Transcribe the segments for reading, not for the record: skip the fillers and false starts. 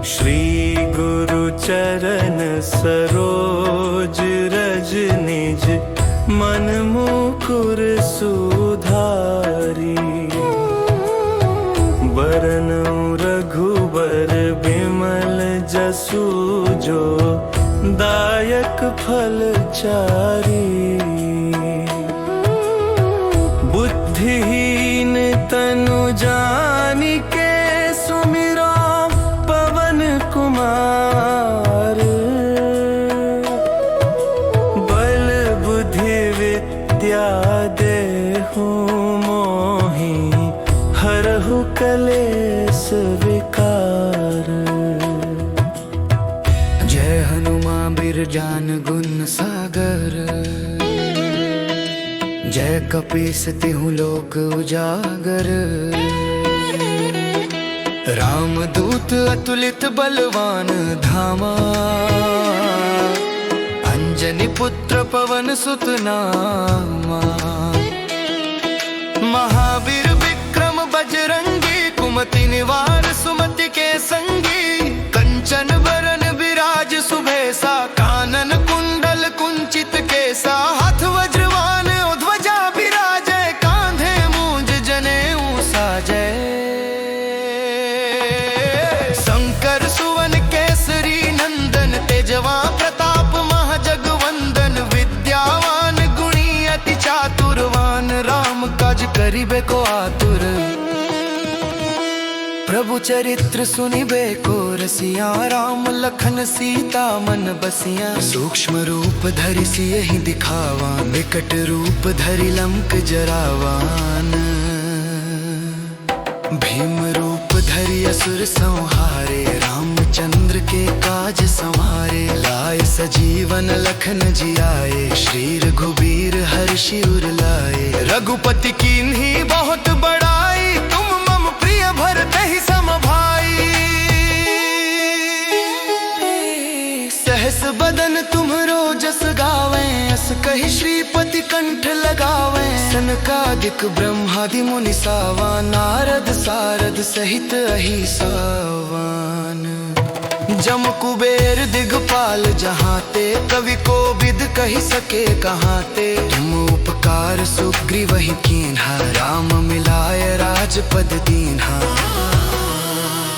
श्री गुरु चरण सरोज रज निज मन मुकुर सुधारी। बरनउँ रघुबर बिमल जसु जो दायक फल चारी। बुद्धिहीन तनु जानिके सुमिरो पवन कुमार। बल बुद्धि विद्या देहु मोहि हरहु कलेस विकार। जय हनुमान बिरजान गुण सागर। जय कपीस तिहु लोक उजागर। रामदूत अतुलित बलवान धामा। अंजनी पुत्र पवन सुत नामा। महावीर विक्रम बजरंगी कुमति निवार सुमति के संगी। कंचन बरन विराज सुभेसा कानन कुंडल कुंचित केसा। हाथ वज्रवान ध्वजा विराजै कांधे मूंज जनेऊ साजै। शंकर सुवन केसरी नंदन तेजवा प्रताप महाजगवंदन। विद्यावान गुणी अति चातुरवान राम काज करिबे को आतुर। प्रभु चरित्र सुनिबे को रसिया राम लखन सीता मन बसिया। सूक्ष्म रूप धरि सियहि दिखावा विकट रूप धरि लंक जरावान। भीम रूप धरि असुर संहारे रामचंद्र के काज संहारे। लाए सजीवन लखन जियाए श्री रघुबीर हर्षि उर लाए। रघुपति कीन्ही बहुत बड़ाई तुम मम प्रिय भरतहि सम भाई। सहस बदन तुम्हरो जस गावे अस कहि श्रीपति कंठ लगावे। सनकादिक ब्रह्मादि मुनि सावा नारद सारद सहित अहिसावान। जम कुबेर दिगपाल जहाते कवि को विद कहि सके कहाते। तुम उपकार सुग्रीवहि कीन्हा राम मिलाय राजपद दीन्हा।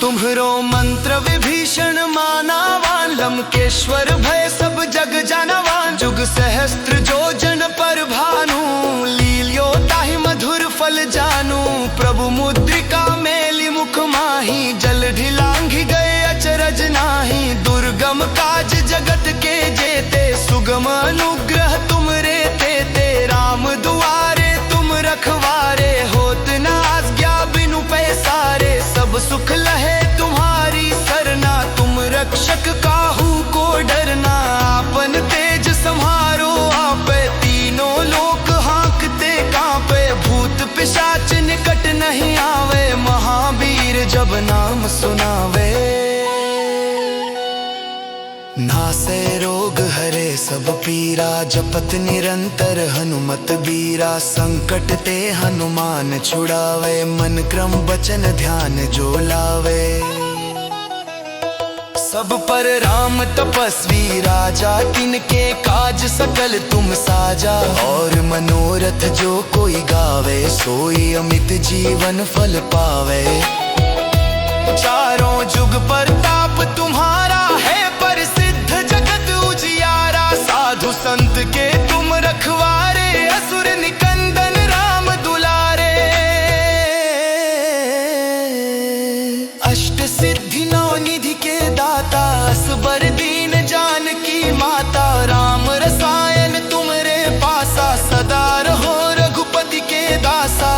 तुम्हरो मंत्र विभीषण मानावान। लंकेश्वर भय सब जग जानवान। जुग सहस्त्र जो जन पर भानु लील्यो ताहि मधुर फल जानू। प्रभु मुद्रिका मेलि मुख माही जल ढिलांघि गए अचरज नाही। दुर्गम काज जगत के जेते सुगम अनुग्रह तुम रे तेते। राम दुआरे तुम रखवारे होत न आज्ञा बिनु पैसारे। सब सुख लहे तुम्हारी सरना तुम रक्षक काहू को डरना। आपन तेज सम्हारो आपे तीनों लोक हाँकते कांपे। भूत पिशाच निकट नहीं आवे महावीर जब नाम सुनावे। नासै रोग हरे सब पीरा जपत निरंतर हनुमत बीरा। संकट ते हनुमान छुड़ावे मन क्रम बचन ध्यान जो लावे। सब पर राम तपस्वी राजा तिनके काज सकल तुम साजा। और मनोरथ जो कोई गावे सोई अमित जीवन फल पावे। चारों जुग परताप तुम्हारा है प्रसिद्ध जगत उजियारा। साधु संत के तुम रखवारे असुर निकंदन राम दुलारे। अष्ट सिद्धि नौ निधि के दाता असबर दीन जानकी माता। राम रसायन तुमरे पासा सदा रहो रघुपति के दासा।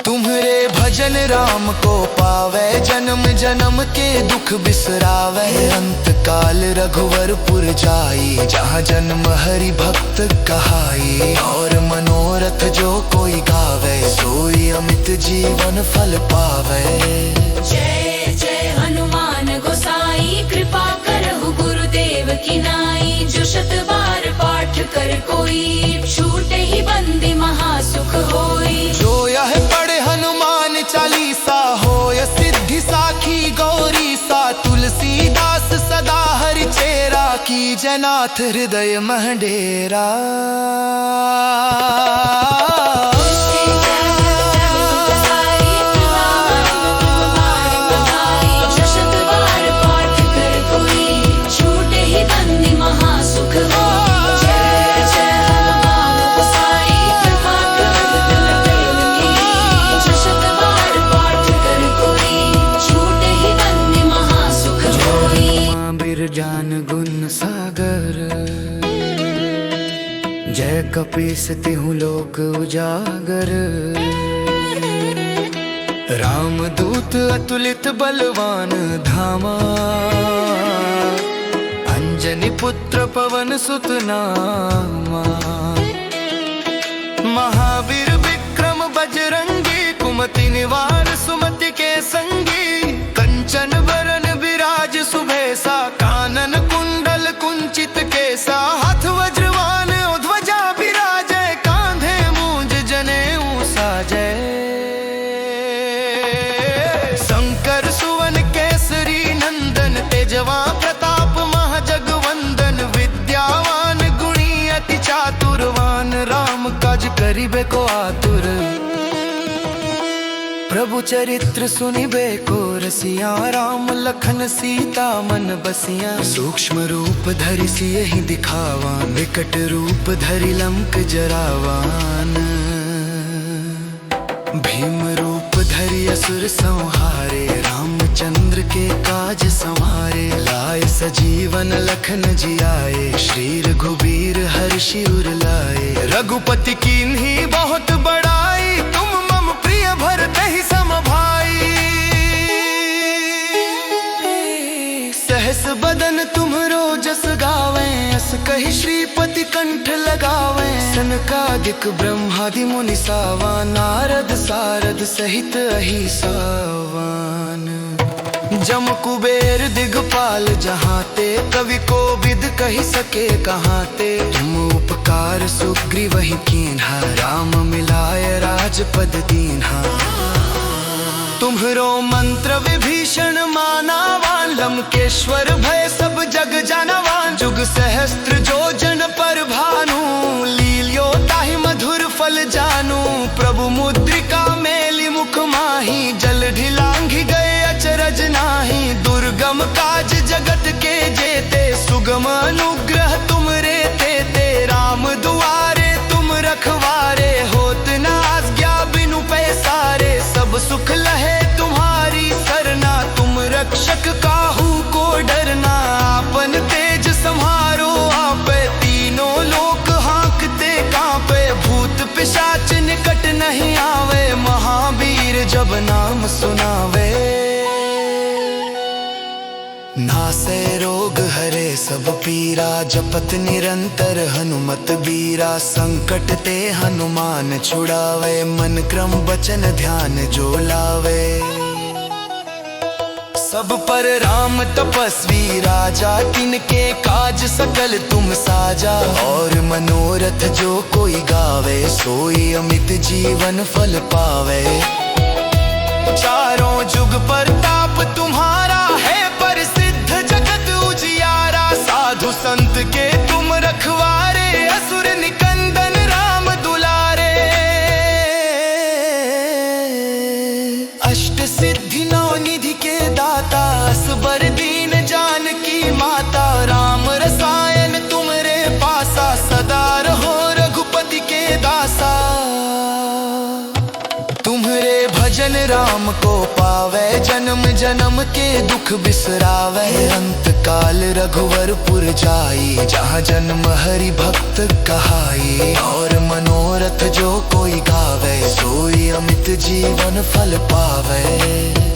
तुम्हरे भजन राम को पावे जन्म जन्म के दुख बिसरावे। अंत काल रघुवरपुर जाई जहाँ जन्म हरि भक्त कहाई। और मनोरथ जो कोई गावे सोई अमित जीवन फल पावे। जय जय हनुमान गोसाई कृपा करहु गुरुदेव की नाई। जो शत बार पाठ कर कोई छूटे ही बंदी महासुख होई। जो यह पढ़े हनुमान चालीसा होय सिद्धि साखी। साखी गौरी सा तुलसीदास सदा हरि चेरा की जनाथ हृदय महडेरा। ज्ञान गुण सागर जय कपीस तिहु लोक उजागर। रामदूत अतुलित बलवान धामा अंजनी पुत्र पवन सुत नामा। महावीर विक्रम बजरंगी कुमति निवार सुमति के संगी। कंचन बरन विराज सुभेसा कानन कुंडल कुंचित केसा। हाथ वज्रवान ध्वजा विराजै कांधे मूंज जनेऊ साजै। शंकर सुवन केसरी नंदन तेजवा प्रताप महाजगवंदन। विद्यावान गुणी अति चातुरवान राम काज करिबे को आतुर। प्रभु चरित्र सुनिबे को रसिया राम लखन सीता मन बसिया। सूक्ष्म रूप धरि सियहि दिखावान विकट रूप धरि लंक जरावान। भीम रूप धरि असुर संहारे रामचंद्र के काज संहारे। लाए सजीवन लखन जियाए श्री रघुबीर हर्षि उर लाए। रघुपति कीन्ही बहुत बड़ाई तुम मम प्रिय भरत ही सम भाई। सहस बदन तुम्हरो जस गावे अस कहि श्रीपति कंठ लगावे। सनकादिक ब्रह्मादि मुनि सावा नारद सारद सहित अहि सावान। जम कुबेर दिगपाल जहाँ ते कवि को विद कही सके कहाँ ते। तुम उपकार सुग्रीव वही कीन्हा राम मिलाय राजपद दीन्हा। तुम्हरो मंत्र विभीषण मानावान लंकेश्वर भय सब जग जानवान। जुग सहस्त्र जो जन पर भानु लील्यो ताहि मधुर फल जानू। प्रभु मुद्रिका मेलि मुख माही जल ढिलांघि गए अचरज नाही। दुर्गम काज जगत के जेते सुगम अनुग्रह तुम रे ते। राम दुआरे तुम रखवारे होत न आज्ञा बिनु पैसारे। सब सुख लहे तुम्हारी सरना तुम रक्षक काहू को डरना। आपन तेज सम्हारो आपे तीनों लोक हाँकते कांपे। भूत पिशाच निकट नहीं आवे महावीर जब नाम सुनावे। नासे रोग हरे सब पीरा जपत निरंतर हनुमत बीरा। संकट ते हनुमान छुड़ावे मन क्रम वचन ध्यान जो लावे। सब पर राम तपस्वी राजा तिनके काज सकल तुम साजा। और मनोरथ जो कोई गावे सोई अमित जीवन फल पावे। चारों जुग परताप तुम्हारा है प्रसिद्ध जगत उजियारा। साधु संत के तुम रखवारे असुर निकंदन राम दुलारे। अष्ट सिद्धि नौ निधि के दाता असबर दीन जानकी माता। राम रसायन तुमरे पासा सदा रहो रघुपति के दासा। तुम्हरे भजन राम को पावे जन्म जन्म के दुख बिसरावे। अंत काल रघुवरपुर जाई जहाँ जन्म हरि भक्त कहाई। और मनोरथ जो कोई गावे सोई अमित जीवन फल पावे।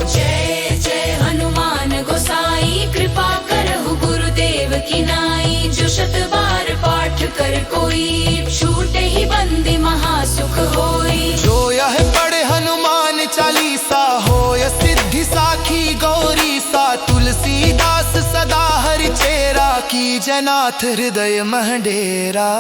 जय जय हनुमान गोसाई कृपा करहु गुरुदेव की नाई। जो शत बार पाठ कर कोई छूटे ही बंदी महासुख होई। जो यह पढ़े हनुमान चालीसा होय सिद्धि साखी गौरी सा। तुलसीदास सदा हरि चेरा की जनाथ हृदय महडेरा।